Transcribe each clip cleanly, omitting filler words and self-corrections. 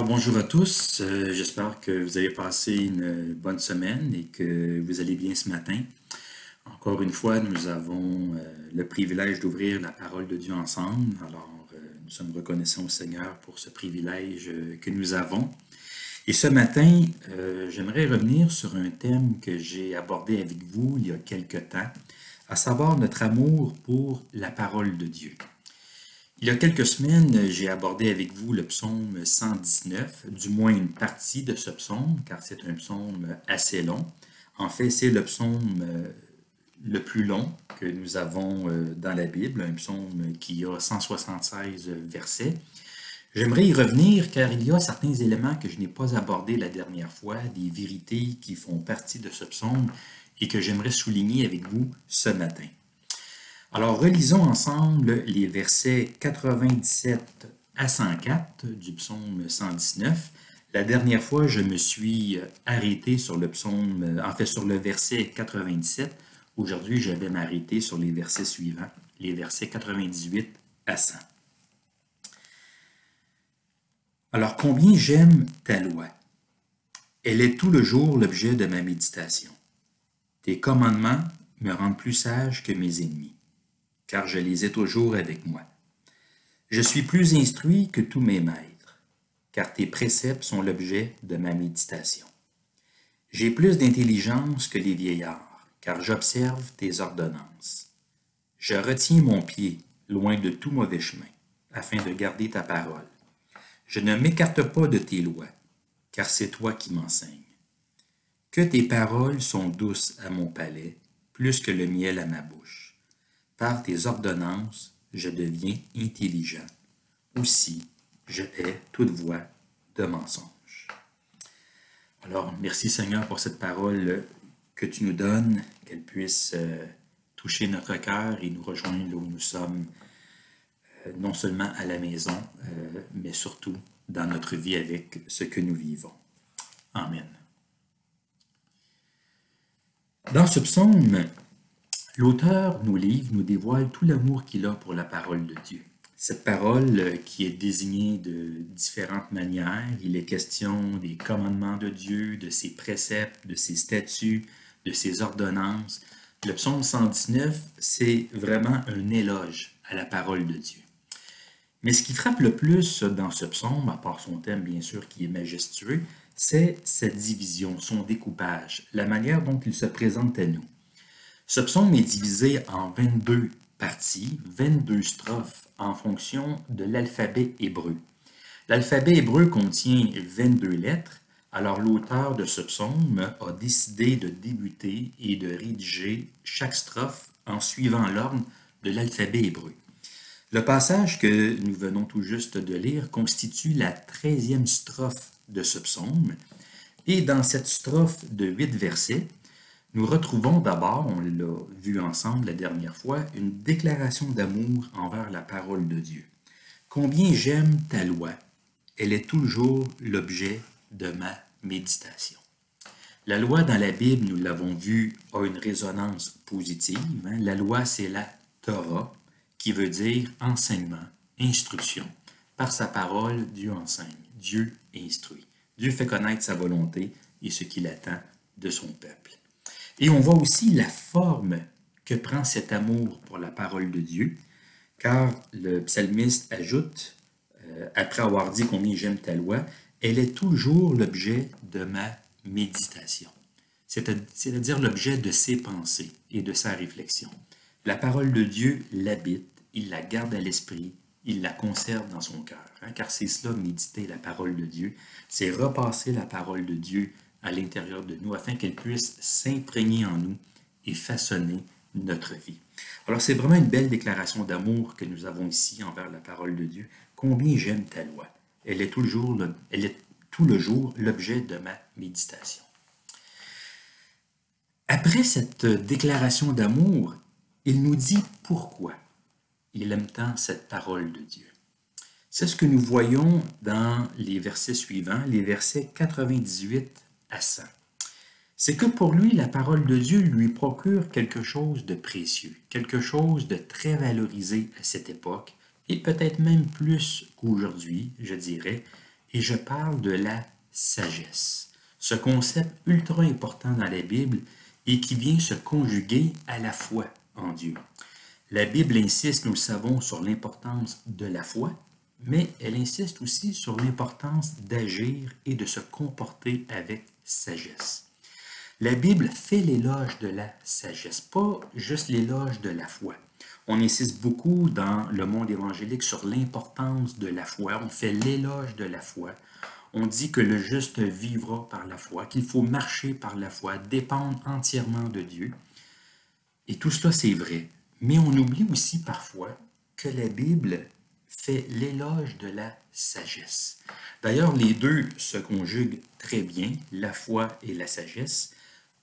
Alors bonjour à tous, j'espère que vous avez passé une bonne semaine et que vous allez bien ce matin. Encore une fois, nous avons le privilège d'ouvrir la parole de Dieu ensemble. Alors nous sommes reconnaissants au Seigneur pour ce privilège que nous avons. Et ce matin, j'aimerais revenir sur un thème que j'ai abordé avec vous il y a quelque temps, à savoir notre amour pour la parole de Dieu. Il y a quelques semaines, j'ai abordé avec vous le psaume 119, du moins une partie de ce psaume, car c'est un psaume assez long. En fait, c'est le psaume le plus long que nous avons dans la Bible, un psaume qui a 176 versets. J'aimerais y revenir car il y a certains éléments que je n'ai pas abordés la dernière fois, des vérités qui font partie de ce psaume et que j'aimerais souligner avec vous ce matin. Alors, relisons ensemble les versets 97 à 104 du psaume 119. La dernière fois, je me suis arrêté sur le psaume, sur le verset 97. Aujourd'hui, je vais m'arrêter sur les versets suivants, les versets 98 à 100. Alors, combien j'aime ta loi! Elle est tout le jour l'objet de ma méditation. Tes commandements me rendent plus sage que mes ennemis, car je les ai toujours avec moi. Je suis plus instruit que tous mes maîtres, car tes préceptes sont l'objet de ma méditation. J'ai plus d'intelligence que les vieillards, car j'observe tes ordonnances. Je retiens mon pied loin de tout mauvais chemin, afin de garder ta parole. Je ne m'écarte pas de tes lois, car c'est toi qui m'enseignes. Que tes paroles sont douces à mon palais, plus que le miel à ma bouche. Par tes ordonnances, je deviens intelligent. Aussi, je hais toute voix de mensonge. Alors, merci Seigneur pour cette parole que tu nous donnes, qu'elle puisse toucher notre cœur et nous rejoindre là où nous sommes, non seulement à la maison, mais surtout dans notre vie avec ce que nous vivons. Amen. Dans ce psaume, l'auteur nous livre, nous dévoile tout l'amour qu'il a pour la parole de Dieu. Cette parole qui est désignée de différentes manières, il est question des commandements de Dieu, de ses préceptes, de ses statuts, de ses ordonnances. Le psaume 119, c'est vraiment un éloge à la parole de Dieu. Mais ce qui frappe le plus dans ce psaume, à part son thème bien sûr qui est majestueux, c'est cette division, son découpage, la manière dont il se présente à nous. Ce psaume est divisé en 22 parties, 22 strophes en fonction de l'alphabet hébreu. L'alphabet hébreu contient 22 lettres, alors l'auteur de ce psaume a décidé de débuter et de rédiger chaque strophe en suivant l'ordre de l'alphabet hébreu. Le passage que nous venons tout juste de lire constitue la 13e strophe de ce psaume, et dans cette strophe de 8 versets, nous retrouvons d'abord, on l'a vu ensemble la dernière fois, une déclaration d'amour envers la parole de Dieu. Combien j'aime ta loi, elle est toujours l'objet de ma méditation. La loi dans la Bible, nous l'avons vu, a une résonance positive. La loi, c'est la Torah, qui veut dire enseignement, instruction. Par sa parole, Dieu enseigne, Dieu instruit. Dieu fait connaître sa volonté et ce qu'il attend de son peuple. Et on voit aussi la forme que prend cet amour pour la parole de Dieu, car le psalmiste ajoute, après avoir dit combien j'aime ta loi, elle est toujours l'objet de ma méditation, c'est-à-dire l'objet de ses pensées et de sa réflexion. La parole de Dieu l'habite, il la garde à l'esprit, il la conserve dans son cœur, car c'est cela, méditer la parole de Dieu, c'est repasser la parole de Dieu à l'intérieur de nous afin qu'elle puisse s'imprégner en nous et façonner notre vie. Alors c'est vraiment une belle déclaration d'amour que nous avons ici envers la parole de Dieu. Combien j'aime ta loi. Elle est tout le jour l'objet de ma méditation. Après cette déclaration d'amour, il nous dit pourquoi il aime tant cette parole de Dieu. C'est ce que nous voyons dans les versets suivants, les versets 98 à 100. C'est que pour lui, la parole de Dieu lui procure quelque chose de précieux, quelque chose de très valorisé à cette époque, et peut-être même plus qu'aujourd'hui, je dirais. et je parle de la sagesse. Ce concept ultra important dans la Bible et qui vient se conjuguer à la foi en Dieu. La Bible insiste, nous le savons, sur l'importance de la foi, mais elle insiste aussi sur l'importance d'agir et de se comporter avec sagesse. La Bible fait l'éloge de la sagesse, pas juste l'éloge de la foi. On insiste beaucoup dans le monde évangélique sur l'importance de la foi. On fait l'éloge de la foi. On dit que le juste vivra par la foi, qu'il faut marcher par la foi, dépendre entièrement de Dieu. Et tout cela, c'est vrai. Mais on oublie aussi parfois que la Bible fait l'éloge de la sagesse. D'ailleurs, les deux se conjuguent très bien, la foi et la sagesse.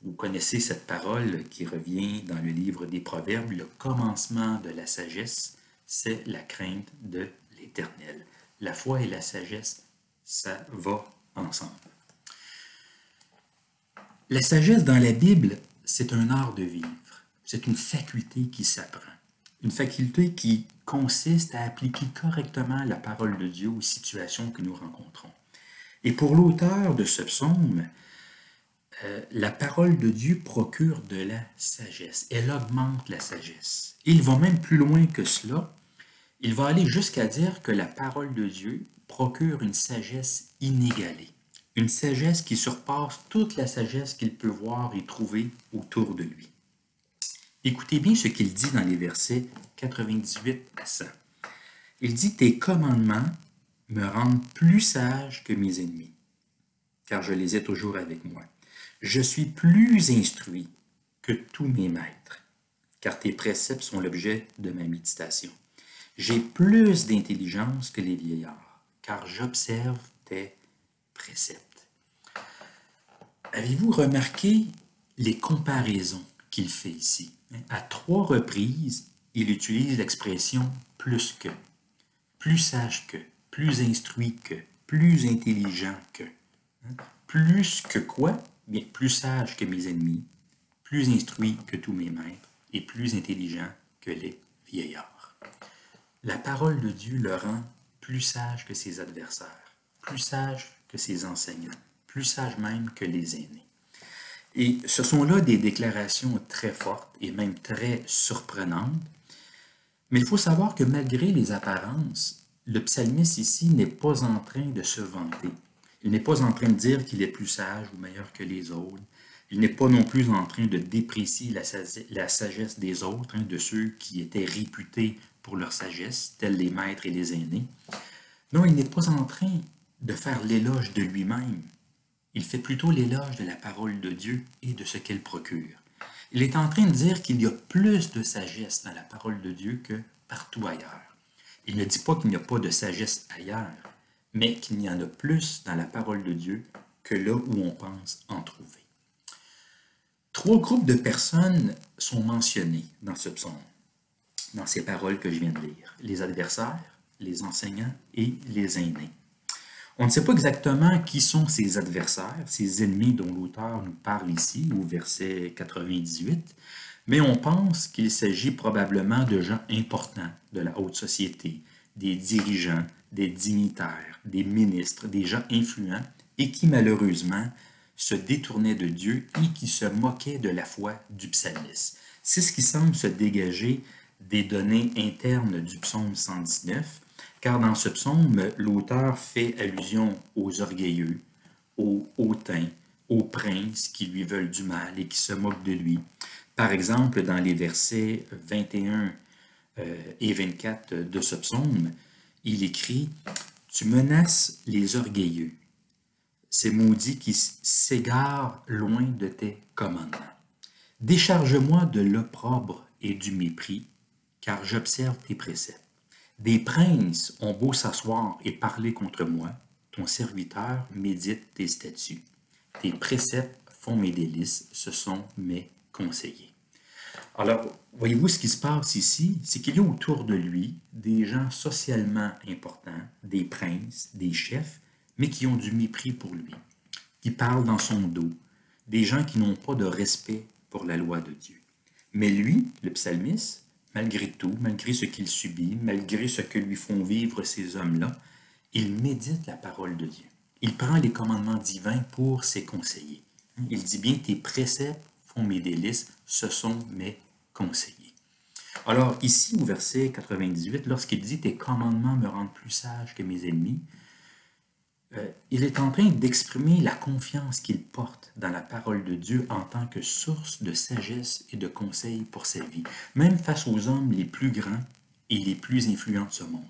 Vous connaissez cette parole qui revient dans le livre des Proverbes, le commencement de la sagesse, c'est la crainte de l'Éternel. La foi et la sagesse, ça va ensemble. La sagesse dans la Bible, c'est un art de vivre. C'est une faculté qui s'apprend. Une faculté qui consiste à appliquer correctement la parole de Dieu aux situations que nous rencontrons. Et pour l'auteur de ce psaume, la parole de Dieu procure de la sagesse. Elle augmente la sagesse. Et il va même plus loin que cela. Il va aller jusqu'à dire que la parole de Dieu procure une sagesse inégalée. Une sagesse qui surpasse toute la sagesse qu'il peut voir et trouver autour de lui. Écoutez bien ce qu'il dit dans les versets 98 à 100. Il dit « Tes commandements me rendent plus sage que mes ennemis, car je les ai toujours avec moi. Je suis plus instruit que tous mes maîtres, car tes préceptes sont l'objet de ma méditation. J'ai plus d'intelligence que les vieillards, car j'observe tes préceptes. » Avez-vous remarqué les comparaisons qu'il fait ici? À 3 reprises, il utilise l'expression « plus que », plus sage que, plus instruit que, plus intelligent que. Plus que quoi? Bien, plus sage que mes ennemis, plus instruit que tous mes maîtres et plus intelligent que les vieillards. La parole de Dieu le rend plus sage que ses adversaires, plus sage que ses enseignants, plus sage même que les aînés. Et ce sont là des déclarations très fortes et même très surprenantes. Mais il faut savoir que malgré les apparences, le psalmiste ici n'est pas en train de se vanter. Il n'est pas en train de dire qu'il est plus sage ou meilleur que les autres. Il n'est pas non plus en train de déprécier la sagesse des autres, de ceux qui étaient réputés pour leur sagesse, tels les maîtres et les aînés. Non, il n'est pas en train de faire l'éloge de lui-même. Il fait plutôt l'éloge de la parole de Dieu et de ce qu'elle procure. Il est en train de dire qu'il y a plus de sagesse dans la parole de Dieu que partout ailleurs. Il ne dit pas qu'il n'y a pas de sagesse ailleurs, mais qu'il y en a plus dans la parole de Dieu que là où on pense en trouver. 3 groupes de personnes sont mentionnés dans ce psaume, dans ces paroles que je viens de lire. Les adversaires, les enseignants et les aînés. On ne sait pas exactement qui sont ces adversaires, ces ennemis dont l'auteur nous parle ici, au verset 98, mais on pense qu'il s'agit probablement de gens importants de la haute société, des dirigeants, des dignitaires, des ministres, des gens influents et qui malheureusement se détournaient de Dieu et qui se moquaient de la foi du psalmiste. C'est ce qui semble se dégager des données internes du psaume 119, car dans ce psaume, l'auteur fait allusion aux orgueilleux, aux hautains, aux princes qui lui veulent du mal et qui se moquent de lui. Par exemple, dans les versets 21 et 24 de ce psaume, il écrit « Tu menaces les orgueilleux, ces maudits qui s'égarent loin de tes commandements. Décharge-moi de l'opprobre et du mépris, car j'observe tes préceptes. Des princes ont beau s'asseoir et parler contre moi, ton serviteur médite tes statuts. Tes préceptes font mes délices, ce sont mes conseillers. » Alors, voyez-vous ce qui se passe ici, c'est qu'il y a autour de lui des gens socialement importants, des princes, des chefs, mais qui ont du mépris pour lui, qui parlent dans son dos, des gens qui n'ont pas de respect pour la loi de Dieu. Mais lui, le psalmiste, malgré tout, malgré ce qu'il subit, malgré ce que lui font vivre ces hommes-là, il médite la parole de Dieu. Il prend les commandements divins pour ses conseillers. Il dit bien, tes préceptes font mes délices, ce sont mes conseillers. Alors ici, au verset 98, lorsqu'il dit, tes commandements me rendent plus sage que mes ennemis, il est en train d'exprimer la confiance qu'il porte dans la parole de Dieu en tant que source de sagesse et de conseil pour sa vie, même face aux hommes les plus grands et les plus influents de ce monde.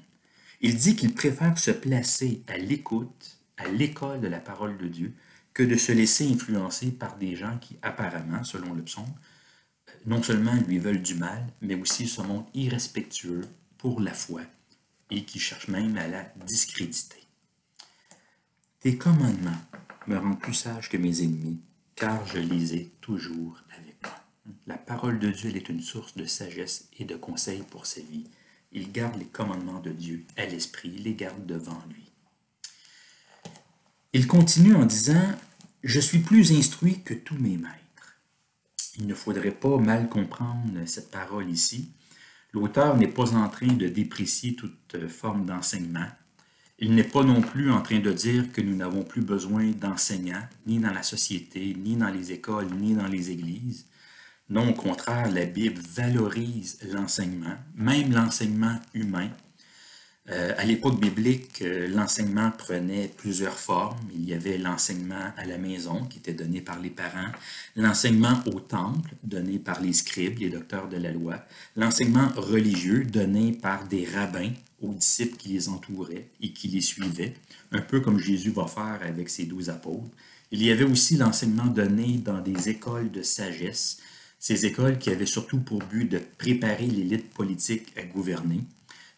Il dit qu'il préfère se placer à l'écoute, à l'école de la parole de Dieu, que de se laisser influencer par des gens qui, apparemment, selon le psaume, non seulement lui veulent du mal, mais aussi se montrent irrespectueux pour la foi et qui cherchent même à la discréditer. Tes commandements me rendent plus sage que mes ennemis, car je les ai toujours avec moi. La parole de Dieu, elle est une source de sagesse et de conseil pour sa vie. Il garde les commandements de Dieu à l'esprit, il les garde devant lui. Il continue en disant, « Je suis plus instruit que tous mes maîtres. » Il ne faudrait pas mal comprendre cette parole ici. L'auteur n'est pas en train de déprécier toute forme d'enseignement. Il n'est pas non plus en train de dire que nous n'avons plus besoin d'enseignants, ni dans la société, ni dans les écoles, ni dans les églises. Non, au contraire, la Bible valorise l'enseignement, même l'enseignement humain. À l'époque biblique, l'enseignement prenait plusieurs formes. Il y avait l'enseignement à la maison qui était donné par les parents, l'enseignement au temple donné par les scribes, les docteurs de la loi, l'enseignement religieux donné par des rabbins aux disciples qui les entouraient et qui les suivaient, un peu comme Jésus va faire avec ses 12 apôtres. Il y avait aussi l'enseignement donné dans des écoles de sagesse, ces écoles qui avaient surtout pour but de préparer l'élite politique à gouverner.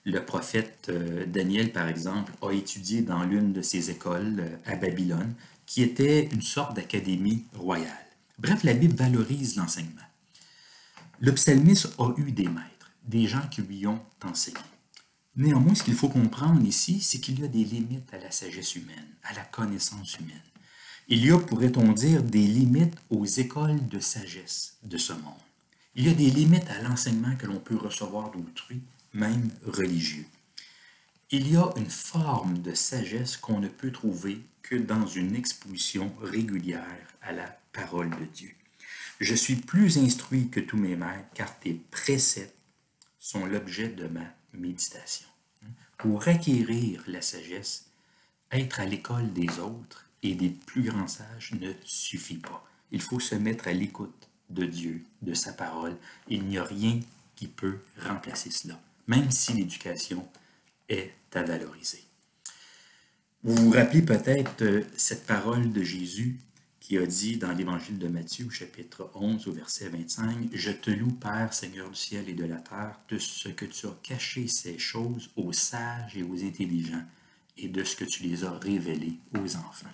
Le prophète Daniel, par exemple, a étudié dans l'une de ces écoles à Babylone, qui était une sorte d'académie royale. Bref, la Bible valorise l'enseignement. Le psalmiste a eu des maîtres, des gens qui lui ont enseigné. Néanmoins, ce qu'il faut comprendre ici, c'est qu'il y a des limites à la sagesse humaine, à la connaissance humaine. Il y a, pourrait-on dire, des limites aux écoles de sagesse de ce monde. Il y a des limites à l'enseignement que l'on peut recevoir d'autrui, même religieux. Il y a une forme de sagesse qu'on ne peut trouver que dans une exposition régulière à la parole de Dieu. Je suis plus instruit que tous mes maîtres, car tes préceptes sont l'objet de ma méditation. Pour acquérir la sagesse, être à l'école des autres et des plus grands sages ne suffit pas. Il faut se mettre à l'écoute de Dieu, de sa parole. Il n'y a rien qui peut remplacer cela, même si l'éducation est à valoriser. Vous vous rappelez peut-être cette parole de Jésus qui a dit dans l'Évangile de Matthieu, au chapitre 11, au verset 25, « Je te loue, Père, Seigneur du ciel et de la terre, de ce que tu as caché ces choses aux sages et aux intelligents, et de ce que tu les as révélées aux enfants. »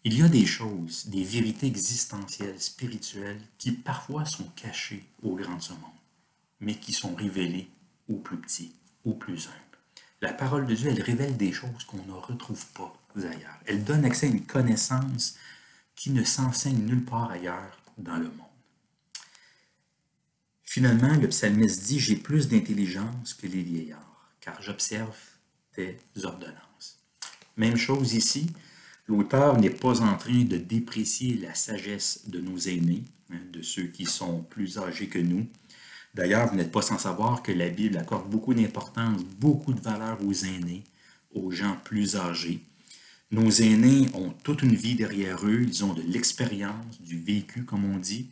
Il y a des choses, des vérités existentielles, spirituelles, qui parfois sont cachées aux grands de ce monde, mais qui sont révélées aux plus petits, aux plus humbles. La parole de Dieu, elle révèle des choses qu'on ne retrouve pas ailleurs. Elle donne accès à une connaissance qui ne s'enseigne nulle part ailleurs dans le monde. Finalement, le psalmiste dit « J'ai plus d'intelligence que les vieillards, car j'observe tes ordonnances. » Même chose ici, l'auteur n'est pas en train de déprécier la sagesse de nos aînés, de ceux qui sont plus âgés que nous. D'ailleurs, vous n'êtes pas sans savoir que la Bible accorde beaucoup d'importance, beaucoup de valeur aux aînés, aux gens plus âgés. Nos aînés ont toute une vie derrière eux, ils ont de l'expérience, du vécu, comme on dit.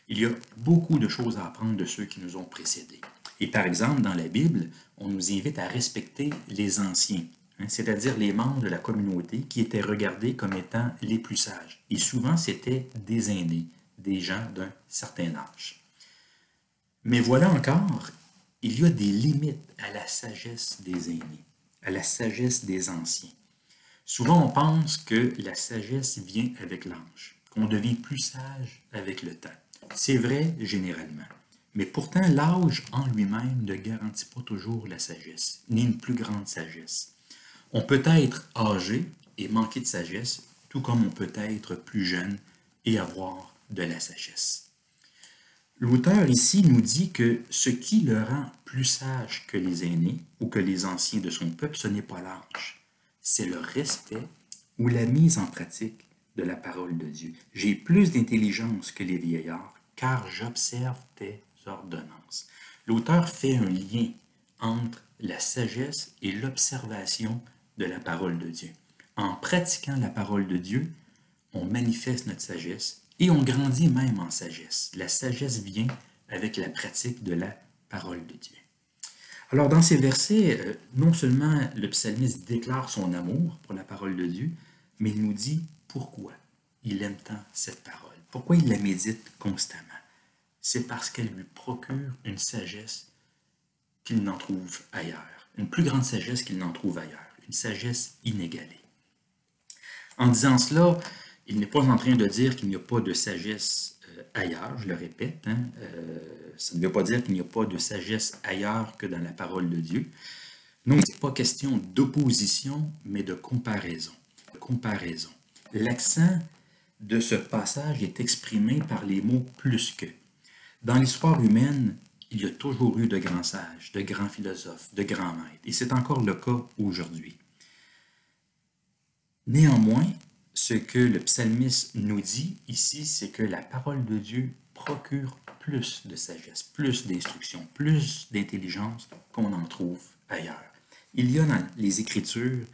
Il y a beaucoup de choses à apprendre de ceux qui nous ont précédés. Et par exemple, dans la Bible, on nous invite à respecter les anciens, c'est-à-dire les membres de la communauté qui étaient regardés comme étant les plus sages. Et souvent, c'était des aînés, des gens d'un certain âge. Mais voilà encore, il y a des limites à la sagesse des aînés, à la sagesse des anciens. Souvent, on pense que la sagesse vient avec l'âge, qu'on devient plus sage avec le temps. C'est vrai généralement. Mais pourtant, l'âge en lui-même ne garantit pas toujours la sagesse, ni une plus grande sagesse. On peut être âgé et manquer de sagesse, tout comme on peut être plus jeune et avoir de la sagesse. L'auteur ici nous dit que ce qui le rend plus sage que les aînés ou que les anciens de son peuple, ce n'est pas l'âge, c'est le respect ou la mise en pratique de la parole de Dieu. J'ai plus d'intelligence que les vieillards, car j'observe tes ordonnances. L'auteur fait un lien entre la sagesse et l'observation de la parole de Dieu. En pratiquant la parole de Dieu, on manifeste notre sagesse et on grandit même en sagesse. La sagesse vient avec la pratique de la parole de Dieu. Alors dans ces versets, non seulement le psalmiste déclare son amour pour la parole de Dieu, mais il nous dit pourquoi il aime tant cette parole, pourquoi il la médite constamment. C'est parce qu'elle lui procure une sagesse qu'il n'en trouve ailleurs, une plus grande sagesse qu'il n'en trouve ailleurs, une sagesse inégalée. En disant cela, il n'est pas en train de dire qu'il n'y a pas de sagesse ailleurs, je le répète, ça ne veut pas dire qu'il n'y a pas de sagesse ailleurs que dans la parole de Dieu. Non, ce n'est pas question d'opposition, mais de comparaison. L'accent de ce passage est exprimé par les mots « plus que ». Dans l'histoire humaine, il y a toujours eu de grands sages, de grands philosophes, de grands maîtres, et c'est encore le cas aujourd'hui. Néanmoins, ce que le psalmiste nous dit ici, c'est que la parole de Dieu procure plus de sagesse, plus d'instruction, plus d'intelligence qu'on en trouve ailleurs. Il y a dans les Écritures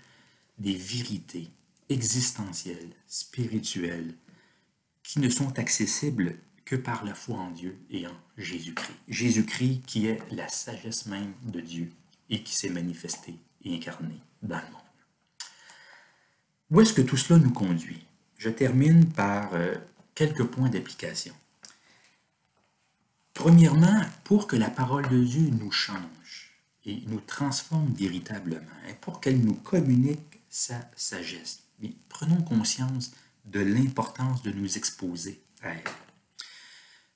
des vérités existentielles, spirituelles, qui ne sont accessibles que par la foi en Dieu et en Jésus-Christ. Jésus-Christ qui est la sagesse même de Dieu et qui s'est manifesté et incarné dans le monde. Où est-ce que tout cela nous conduit? Je termine par quelques points d'application. Premièrement, pour que la parole de Dieu nous change et nous transforme véritablement, et pour qu'elle nous communique sa sagesse, mais prenons conscience de l'importance de nous exposer à elle.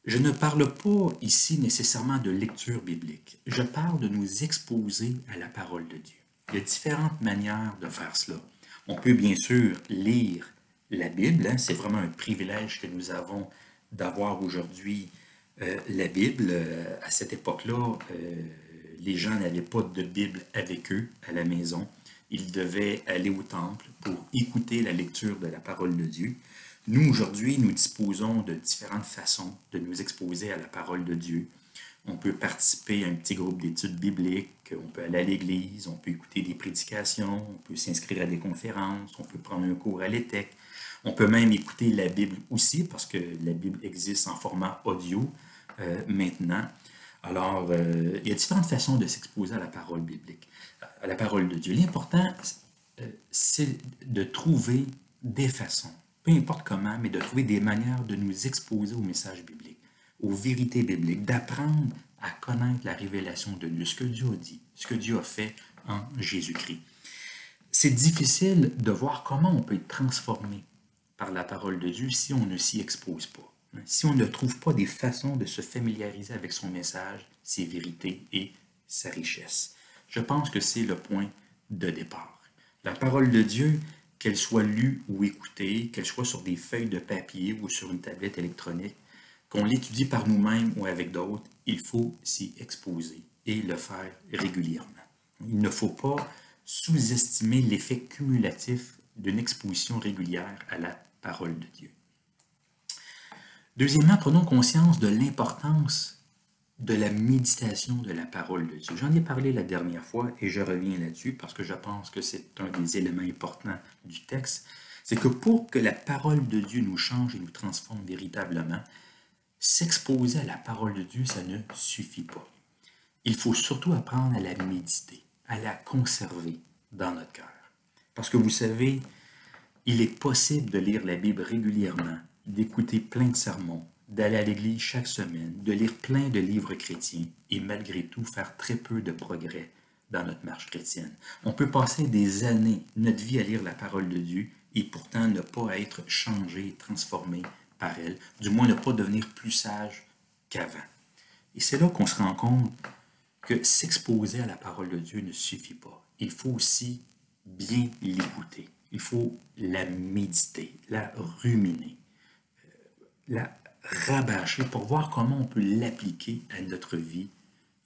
Je ne parle pas ici nécessairement de lecture biblique. Je parle de nous exposer à la parole de Dieu. Il y a différentes manières de faire cela. On peut bien sûr lire la Bible, c'est vraiment un privilège que nous avons d'avoir aujourd'hui la Bible. À cette époque-là, les gens n'avaient pas de Bible avec eux à la maison. Ils devaient aller au temple pour écouter la lecture de la parole de Dieu. Nous, aujourd'hui, nous disposons de différentes façons de nous exposer à la parole de Dieu. On peut participer à un petit groupe d'études bibliques, on peut aller à l'église, on peut écouter des prédications, on peut s'inscrire à des conférences, on peut prendre un cours à l'ETEC. On peut même écouter la Bible aussi, parce que la Bible existe en format audio maintenant. Alors, il y a différentes façons de s'exposer à la parole biblique, à la parole de Dieu. L'important, c'est de trouver des façons, peu importe comment, mais de trouver des manières de nous exposer au message biblique, aux vérités bibliques, d'apprendre à connaître la révélation de Dieu, ce que Dieu a dit, ce que Dieu a fait en Jésus-Christ. C'est difficile de voir comment on peut être transformé par la parole de Dieu si on ne s'y expose pas, si on ne trouve pas des façons de se familiariser avec son message, ses vérités et sa richesse. Je pense que c'est le point de départ. La parole de Dieu, qu'elle soit lue ou écoutée, qu'elle soit sur des feuilles de papier ou sur une tablette électronique, qu'on l'étudie par nous-mêmes ou avec d'autres, il faut s'y exposer et le faire régulièrement. Il ne faut pas sous-estimer l'effet cumulatif d'une exposition régulière à la parole de Dieu. Deuxièmement, prenons conscience de l'importance de la méditation de la parole de Dieu. J'en ai parlé la dernière fois et je reviens là-dessus parce que je pense que c'est un des éléments importants du texte. C'est que pour que la parole de Dieu nous change et nous transforme véritablement, s'exposer à la parole de Dieu, ça ne suffit pas. Il faut surtout apprendre à la méditer, à la conserver dans notre cœur. Parce que vous savez, il est possible de lire la Bible régulièrement, d'écouter plein de sermons, d'aller à l'église chaque semaine, de lire plein de livres chrétiens et malgré tout faire très peu de progrès dans notre marche chrétienne. On peut passer des années, notre vie à lire la parole de Dieu et pourtant ne pas être changé, transformé par elle, du moins ne pas devenir plus sage qu'avant. Et c'est là qu'on se rend compte que s'exposer à la parole de Dieu ne suffit pas. Il faut aussi bien l'écouter. Il faut la méditer, la ruminer, la rabâcher pour voir comment on peut l'appliquer à notre vie,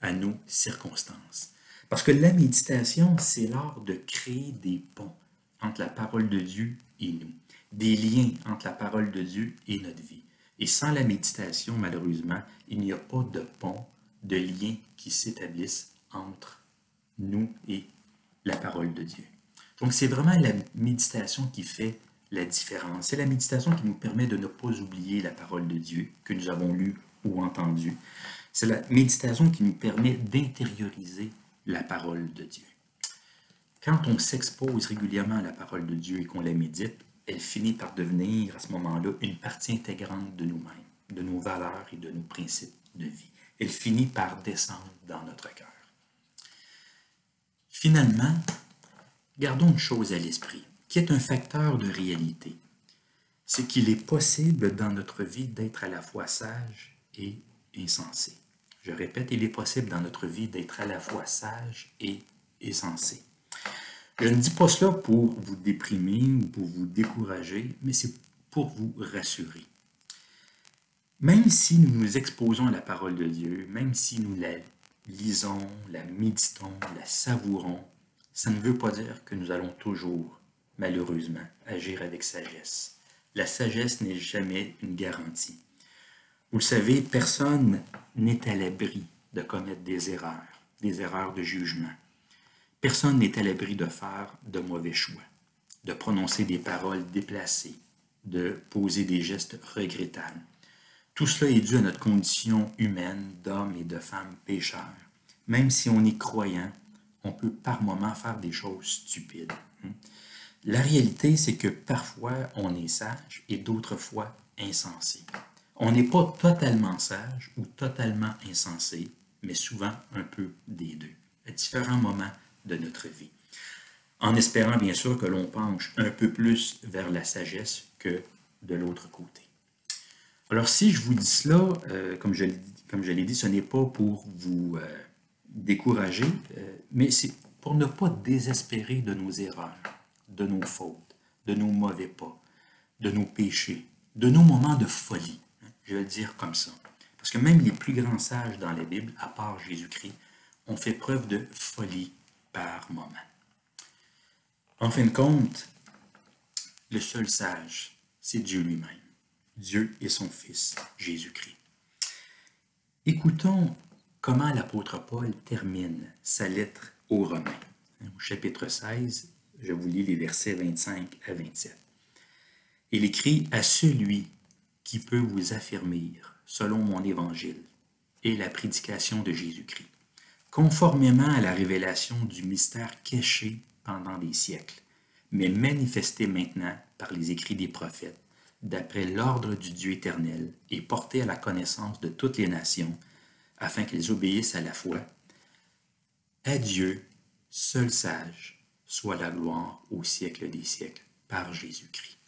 à nos circonstances. Parce que la méditation, c'est l'art de créer des ponts entre la parole de Dieu et nous, des liens entre la parole de Dieu et notre vie. Et sans la méditation, malheureusement, il n'y a pas de pont, de lien qui s'établissent entre nous et la parole de Dieu. Donc, c'est vraiment la méditation qui fait la différence. C'est la méditation qui nous permet de ne pas oublier la parole de Dieu que nous avons lue ou entendue. C'est la méditation qui nous permet d'intérioriser la parole de Dieu. Quand on s'expose régulièrement à la parole de Dieu et qu'on la médite, elle finit par devenir à ce moment-là une partie intégrante de nous-mêmes, de nos valeurs et de nos principes de vie. Elle finit par descendre dans notre cœur. Finalement, gardons une chose à l'esprit, qui est un facteur de réalité. C'est qu'il est possible dans notre vie d'être à la fois sage et insensé. Je répète, il est possible dans notre vie d'être à la fois sage et insensé. Je ne dis pas cela pour vous déprimer ou pour vous décourager, mais c'est pour vous rassurer. Même si nous nous exposons à la parole de Dieu, même si nous la lisons, la méditons, la savourons, ça ne veut pas dire que nous allons toujours, malheureusement, agir avec sagesse. La sagesse n'est jamais une garantie. Vous le savez, personne n'est à l'abri de commettre des erreurs de jugement. Personne n'est à l'abri de faire de mauvais choix, de prononcer des paroles déplacées, de poser des gestes regrettables. Tout cela est dû à notre condition humaine d'hommes et de femmes pécheurs. Même si on est croyant, on peut par moments faire des choses stupides. La réalité, c'est que parfois on est sage et d'autres fois insensé. On n'est pas totalement sage ou totalement insensé, mais souvent un peu des deux, à différents moments de notre vie. En espérant bien sûr que l'on penche un peu plus vers la sagesse que de l'autre côté. Alors si je vous dis cela, comme je l'ai dit, ce n'est pas pour vous décourager, mais c'est pour ne pas désespérer de nos erreurs, de nos fautes, de nos mauvais pas, de nos péchés, de nos moments de folie. Je vais le dire comme ça. Parce que même les plus grands sages dans la Bible, à part Jésus-Christ, ont fait preuve de folie par moment. En fin de compte, le seul sage, c'est Dieu lui-même. Dieu et son Fils, Jésus-Christ. Écoutons comment l'apôtre Paul termine sa lettre aux Romains. Au chapitre 16, je vous lis les versets 25 à 27. Il écrit « À celui qui peut vous affermir, selon mon évangile, et la prédication de Jésus-Christ, conformément à la révélation du mystère caché pendant des siècles, mais manifesté maintenant par les écrits des prophètes, d'après l'ordre du Dieu éternel, et porté à la connaissance de toutes les nations, afin qu'ils obéissent à la foi. À Dieu, seul sage, soit la gloire au siècle des siècles, par Jésus-Christ.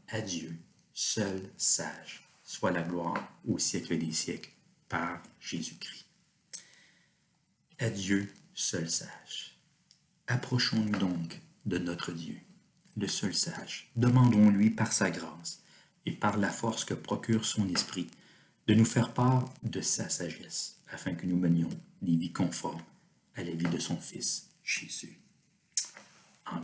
À Dieu, seul sage, soit la gloire au siècle des siècles, par Jésus-Christ. À Dieu, seul sage. Approchons-nous donc de notre Dieu, le seul sage. Demandons-lui par sa grâce et par la force que procure son esprit de nous faire part de sa sagesse, afin que nous menions des vies conformes à la vie de son Fils, Jésus. Amen.